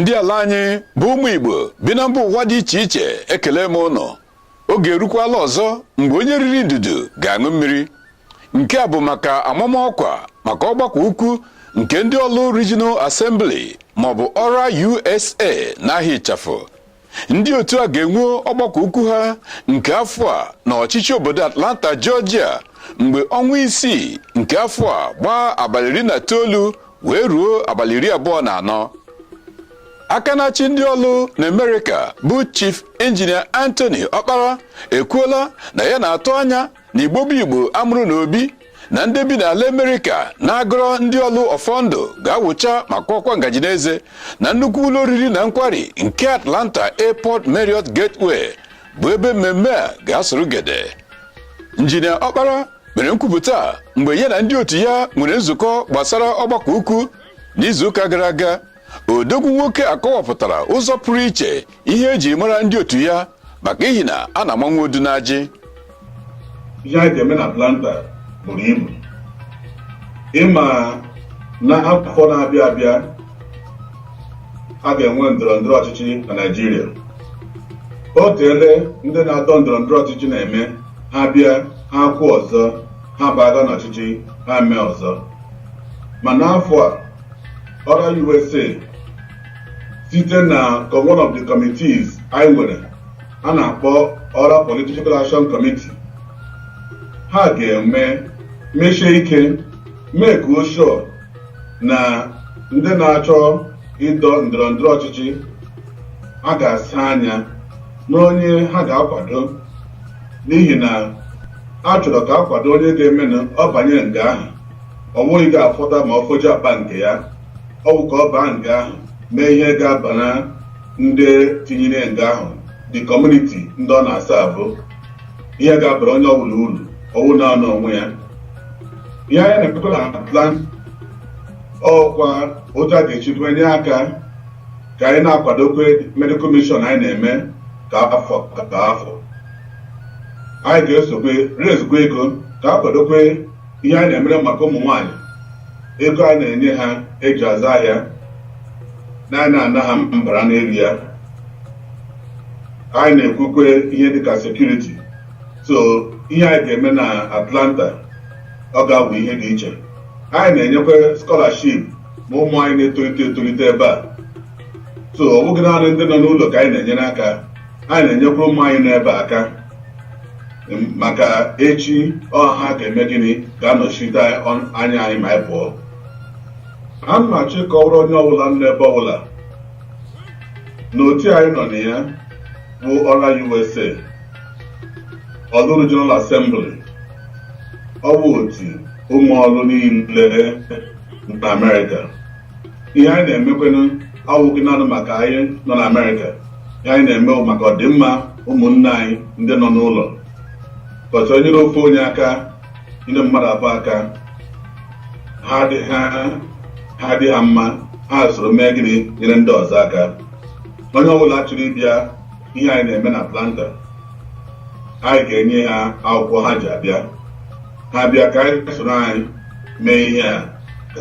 ndị ala anyị bụ ụmụ Igbo bi na mba ụwa dị iche iche ekele m ụnụ. Oge erukwala ọzọ mgbe onye riri ndudu ga-aṅụ mmiri. Nke a bụ maka amamọkwa maka ọgbakọ ukwu nke ndị ọlụ Regional Assembly maọbụ ọra USA n'ahịa Ịchafụ. Ndị otu a ga-enwe ọgbakọ ukwu ha nke afọ a n'ọchịchị obodo Atlanta, Georgia mgbe ọnwa isii nke afọ a gbaa abalị 19 wee ruo abalị 24. Aka na-achị ndị ọlụ na Amerịka bụ Chief Engineer Anthony Okpara ekwuola na ya na-atụ anya na Igbo bụ Igbo amụrụ n'obi na ndị bi n'ala Amerịka na-agọrọ ndị ọlụ ọfọndụ ga-awụcha maka ọkwa ngaji n'eze na nnukwu ụlọ oriri na nkwari nke Atlanta Airport Marriott Gateway bụ ebe mmemme a ga-asụrụ gede. Injinia Okpara mere nkwupụta mgbe ya na ndị otu ya nwere nzukọ gbasara ọgbakọ ukwu n'izuụka gara aga. Odogwu nwoke akọwapụtara ụzọ pụrụ iche ihe eji mara ndị otu ya maka ihi na a na-amanwu odu n'ajị. Ihe anyị ga-eme na Atlanta buru ibu. Ịma na afọ na-abịa abịa a ga-enwe ndọrọndọrọ ọchịchị na Naịjirịa. O teele ndị na-atọ ndọrọndọrọ ọchịchị na-eme ha bịa ha kwụ ọzọ ha baga n'ọchịchị ha mee ọzọ. Ma n'afọ a ọra USA site na one of the committees anyị nwere a na-akpọ ọra Political Action Committee, ha ga-eme mechie ike mee ka o sure na ndị na-achọ ịdọ ndọrọndọrọ ọchịchị a ga-asa anya n'onye ha ga-akwado, n'ihi na a chọrọ ka akwado onye ga-eme ọ banye nga ahụ ọ nweghị ga-afọta ma ọ foji akpa nke ya, ọ bụ ka ọ baa nga ahụ mee ihe ga-abana ndị tinyere nga ahụ the community ndị ọ na-asa abụ ihe ga-abara onye ọbụla uru ọwụ na ọnụ onwe ya. Ihe anyị na-ekpekọ na Atlanta ọkwa otu a ga-echikwa nye aka ka anyị na-akwadokwe medical mission anyị na-eme ka afọ ka afọ. Anyị ga-esokwe rezukwa ego ka akwadokwe ihe anyị na-emere maka ụmụ nwaanyị, ego anyị na-enye ha eji azụ ahịa na ha mbara n'elu ya. Anyị na-ekwukwe ihe dịka sekuriti. So ihe anyị ga-eme na Atlanta ọ ga-abụ ihe dị iche. Anyị na-enyekwe scholarship ma ụmụ anyị na-etolite etolite ebe a. So ọ bụghị naanị ndị nọ n'ụlọ ka anyị na-enyere aka, anyị na-enyekwa ụmụ anyị n'ebe aka maka echi ọha ga-eme gịnị ga-anọchite anya anyị ma anyị pụọ. A na-achọ ka ọ bụrụ onye ọbụla n'ebe ọbụla na otu anyị nọ na ya bụ ọra USA ọlụ Regional Assembly. Ọ bụ otu ụmụ ọlụ niile na Amerịka. Ihe anyị na-emekwenụ awụghị naanị maka anyị nọ na Amerịka, ihe anyị na-eme maka ọdịmma ụmụnne anyị ndị nọ n'ụlọ. Kọchọ nyere ofe onye aka, nyere mmadụ abụọ aka, ha dị ha mma, ha soro mee gịnị nyere ndị ọzọ aka. Onye ọbụla chọrọ ịbịa ihe anyị na-eme na Atlanta, anyị ga-enye ha akwụkwọ ha ji abịa. Ha bịa ka anyị soro anyị mee ihe a,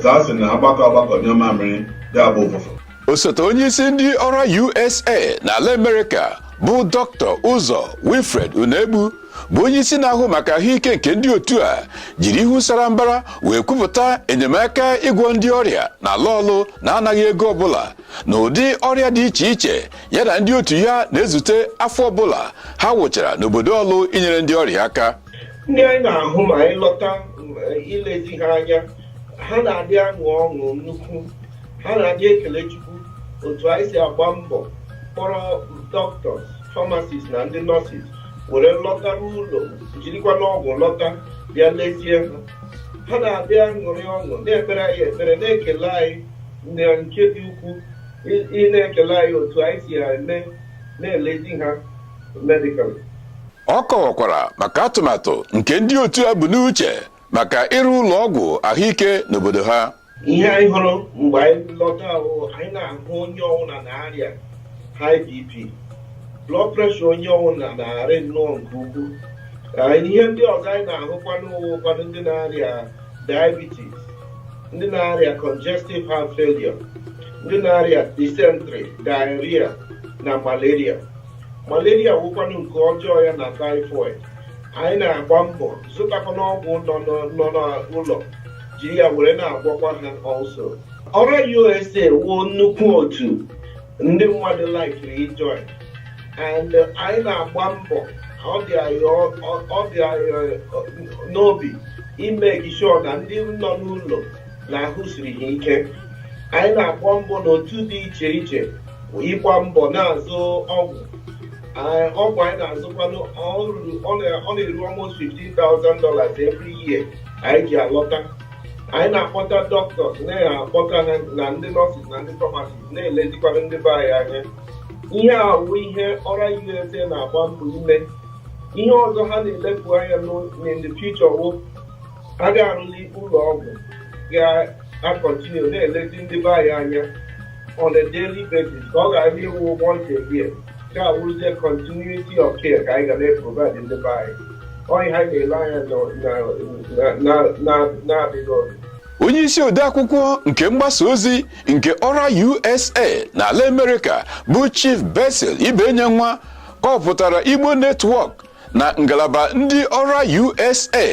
ka a sị na agbakọ nye mamịrị ga-abụ ụfụfụ. Osote onye isi ndị ọra USA n'ala Amerịka bụ Dr. Ụzọ Wilfred Unegbu bụ onye isi na-ahụ maka ahụike nke ndị otu a jiri ihu sara mbara wee kwupụta enyemaka ịgwọ ndị ọrịa n'ala ọlụ na-anaghị ego ọbụla na ụdị ọrịa dị iche iche ya na ndị otu ya na-ezute afọ ọbụla ha wụchara n'obodo ọlụ inyere ndị ọrịa aka. Ndị anyị na-ahụ ma anyị lọta ilezi ha anya, ha na-adị aṅụ ọṅụ nnukwu, ha na-adị ekele Chukwu otu anyị si agba mbọ kpọrọ doctors, pharmacists na ndị nurses were lọtara ụlọ jirikwa n'ọgwụ lọta bịa lezie ha. Ha na-abịa ṅụrị ọṅụ na-ekpere anyị ekpere na-ekele anyị na nke dị ukwuu, ị na-ekele anyị otu anyị si eme na-elezi ha medically. Ọ kọwakwara maka atụmatụ nke ndị otu a bụ n'uche maka ịrụ ụlọ ọgwụ ahụike n'obodo ha. Ihe anyị hụrụ mgbe anyị lọta anyị na-ahụ onye ọbụla na-arịa high BP, blood pressure onye ọbụla na-arị nnọọ nke ukwuu. Ihe ndị ọzọ anyị na-ahụkwa n'ụfọdụ ndị na-arịa diabetes, ndị na-arịa congestive heart failure, ndị na-arịa dysentery, diarrhea na malaria. Malaria wụkwanụ nke ọjọọ ya na typhoid. Anyị na-agba mbọ zụtakwana ọgwụ nọ n'ụlọ jiri ya were na-agwọkwa ha also. Ọra USA wuo nnukwu otu ndị mmadụ likere ijoin, and anyị na-agba mbọ ọ dị anyị n'obi ime sure na ndị nọ n'ụlọ na-ahụ siri ha ike. Anyị na-agba mbọ n'otu dị iche iche ịgba mbọ na-azụ ọgwụ. Ọgwụ anyị na-azụkwanụ ọ na-eru almost $15,000 every year anyị ji alọta. Anyị na-akpọta doctors, na-akpọta ha na ndị nurses na ndị pharmacists, na-elezikwana ndị be anyị anya. Ihe a wụ ihe Ọra USA na-agba mbọ ime. Ihe ọzọ ha na-elepụ anya in the future wụ a ga-arụli ụlọ ọgwụ ga-akọntinu na-elezi ndị be anyị anya on a daily basis ka ọ ga-adị iwu once a year. Ga-awụzie continuity of care ka anyị ga na-provide ndị be anyị. Onye ha na-ele anya na-adịghị ọrụ. Onye isi odeakwụkwọ nke mgbasa ozi nke Ọra USA n'ala Amerịka bụ Chief Basil Ibenyenwa kọpụtara Igbo Network na ngalaba ndị Ọra USA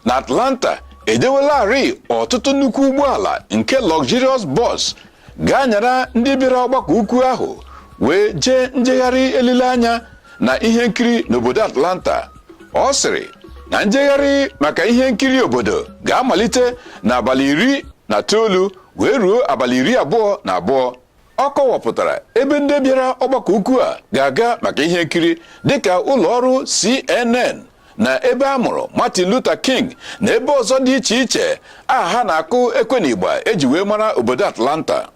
na Atlanta edewelarị ọtụtụ nnukwu ụgbọala nke luxurious bus ga-anyara ndị bịara ọgbakọ ukwu ahụ wee jee njegharị elileanya na ihe nkiri n'obodo Atlanta. Ọ sịrị na njegharị maka ihe nkiri obodo ga-amalite n'abalị 19 wee ruo abalị 22. Ọ kọwapụtara ebe ndị bịara ọgbakọ ukwu a ga-aga maka ihe nkiri dịka ụlọ ọrụ CNN na ebe a mụrụ Martin Luther King na ebe ọzọ dị iche iche aha na-akụ ekwenigba eji wee mara obodo Atlanta.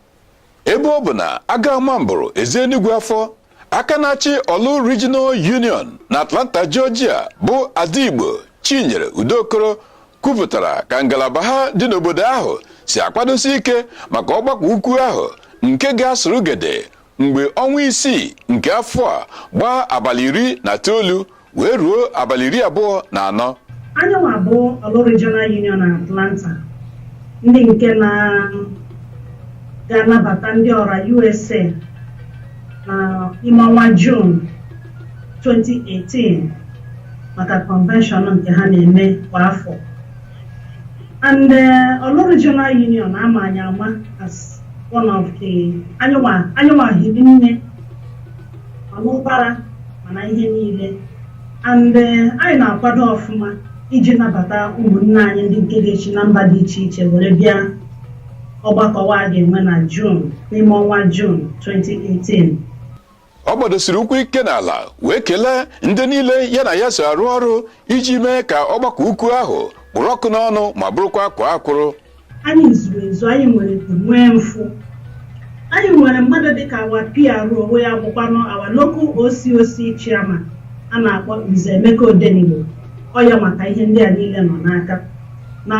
Ebe ọ bụ na Agama mbụrụ Ezenigwe afọ, aka na-achị Ọlụ Regional Union na Atlanta, Georgia bụ Adigbo Chinyere Udokoro kwupụtara ka ngalaba ha dị n'obodo ahụ si akwadosi ike maka ọgbakọ ukwu ahụ nke ga-asụrụ gede mgbe ọnwa 6 nke afọ a gbaa abalị 19 wee ruo abalị 24. Anyanwụ abụọ Ọlụ Regional Union na Atlanta, ndị nke ga-anabata ndị Ọra USA n'ime ọnwa June 2018 maka convention nke ha na-eme kwa afọ. And Ọlụ Regional Union ama anyị ama as one of the Anyanwụ hiri nne ọnụbara mana ihe niile. And anyị na-akwado ọfụma iji nabata ụmụnne anyị ndị nke ga-echi na mba dị iche iche were bịa ọgbakọwa a ga-enwe na June n'ime ọnwa June 2018. Ọ gbadosiri ụkwụ ike n'ala wee kelee ndị niile ya na ya so arụ ọrụ iji mee ka ọgbakọ ukwu ahụ kpụrụ ọkụ n'ọnụ ma bụrụkwa kwa akwụrụ. Anyị zuru ezu, anyị nwee mfu, anyị nwere mmadụ dịka awa PRO onwe ya bụkwanụ awa local OCOC chairman a na-akpọ Nze Emeka Odenigbo. Ọ ya maka ihe ndị a niile nọ n'aka. Na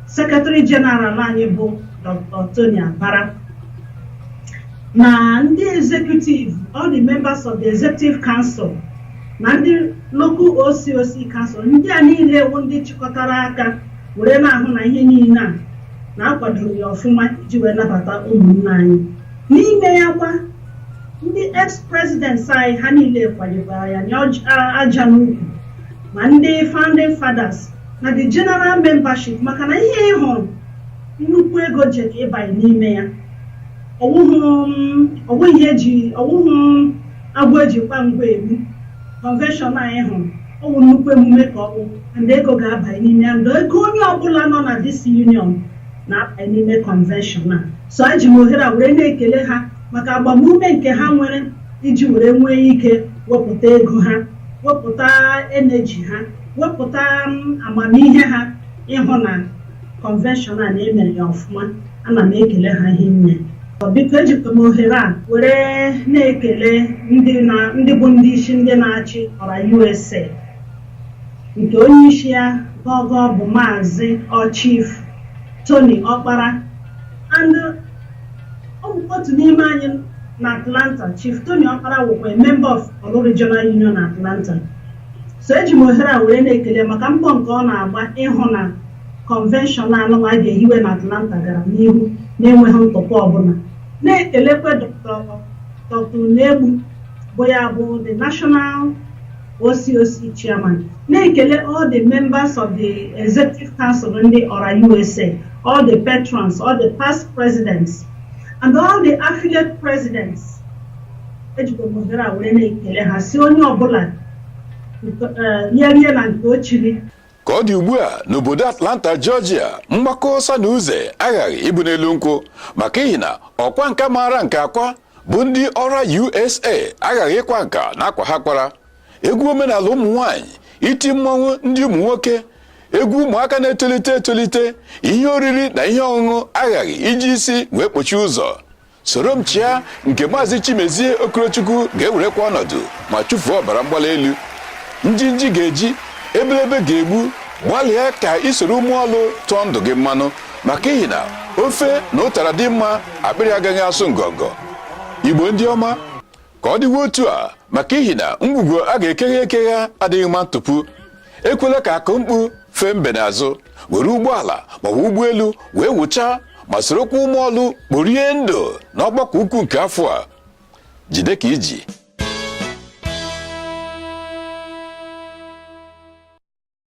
Secretary General anyị bụ Dr. Tony Abara, na ndị executive, all the members of the executive council na ndị local OCOC council, ndị a niile bụ ndị chịkọtara aka were na-ahụ na ihe niile a na-akwadoro ya ọfụma iji wee nabata ụmụnne anyị. N'ime ya kwa ndị ex-presidents anyị ha niile kwadokwara ya aja n'ukwu, ma ndị founding fathers na the general membership, maka na ihe ịhụrụ nnukwu ego ji ịbanye n'ime ya. Ọwụghị agwọ eji kwa ngwa egbu. Convention anyị hụrụ ọwụ nnukwu emume ka ọ bụ, and ego ga-abanye n'ime ya, ndo ego onye ọbụla nọ na this union na-abanye n'ime convention a. So anyị ji m ohere a were na-ekele ha maka agbamume nke ha nwere iji were nwee ike wepụta ego ha, wepụta energy ha, wepụta amamihe ha ịhụ na convention a na-emere ya ọfụma. Ana m ekele ha ihe nne. Biko ejikwa m ohere a were na-ekele ndị bụ ndị isi ndị na-achị Ọra USA, nke onye isi ya gọgọ bụ Maazị Chief Tony Ọkpara, and ọ bụ otu n'ime anyị na Atlanta. Chief Tony Ọkpara wụkwa member of Ọlụ Regional Union na Atlanta. So eji m ohere a were na-ekele maka mbọ nke ọ na-agba ịhụ na convention anụ a ga-ehiwe na Atlanta gara n'ihu na-enweghị ntụpọ ọbụla. na-ekelekwe Dr. Negbu bụ ya bụ the National OCOC chairman, na-ekele all the members of the Executive Council ndị Ọra USA, all the patrons, all the past presidents, and all the affiliate presidents. Ejikwa mozere a were na-ekele ha si onye ọbụla yerie na nke ochiri. Ka ọ dị ugbu a n'obodo Atlanta, Georgia, mgbakọ Sanuze aghaghị ịbụ n'elu nkwụ maka ihi na ọkwa nka mara nke akwa bụ ndị Ọra USA aghaghị ịkwa nka n'akwa ha kwara. Egwu omenala ụmụ nwanyị, iti mmọnwụ ndị ụmụ nwoke, egwu ụmụaka na-etolite etolite, ihe oriri na ihe ọṅụṅụ aghaghị iji isi wee kpochie ụzọ. Soro m chịa nke Maazị Chimezie Okorochukwu ga-ewerekwa ọnọdụ ma chụfuo ọbara mgbali elu. Njinji ga-eji, ebelebe ga-egbu, gbalịa ka isoro ụmụọlụ tụọ ndụ gị mmanụ maka ihi na ofe na ụtara dị mma akpịrị agaghị asụ ngọngọ. Igbo ndị ọma, ka ọ dịwa otu a maka ihi na ngwugwu a ga-ekegha ekegha adịghị mma ntụpụ. Ekwela ka akụ mkpu fee mbe n'azụ, were ụgbọala maọbụ ụgbọelu wee wụchaa ma sorokwa ụmụọlụ kporie ndụ n'ọgbakọ ukwu nke afọ a. Jide ka iji.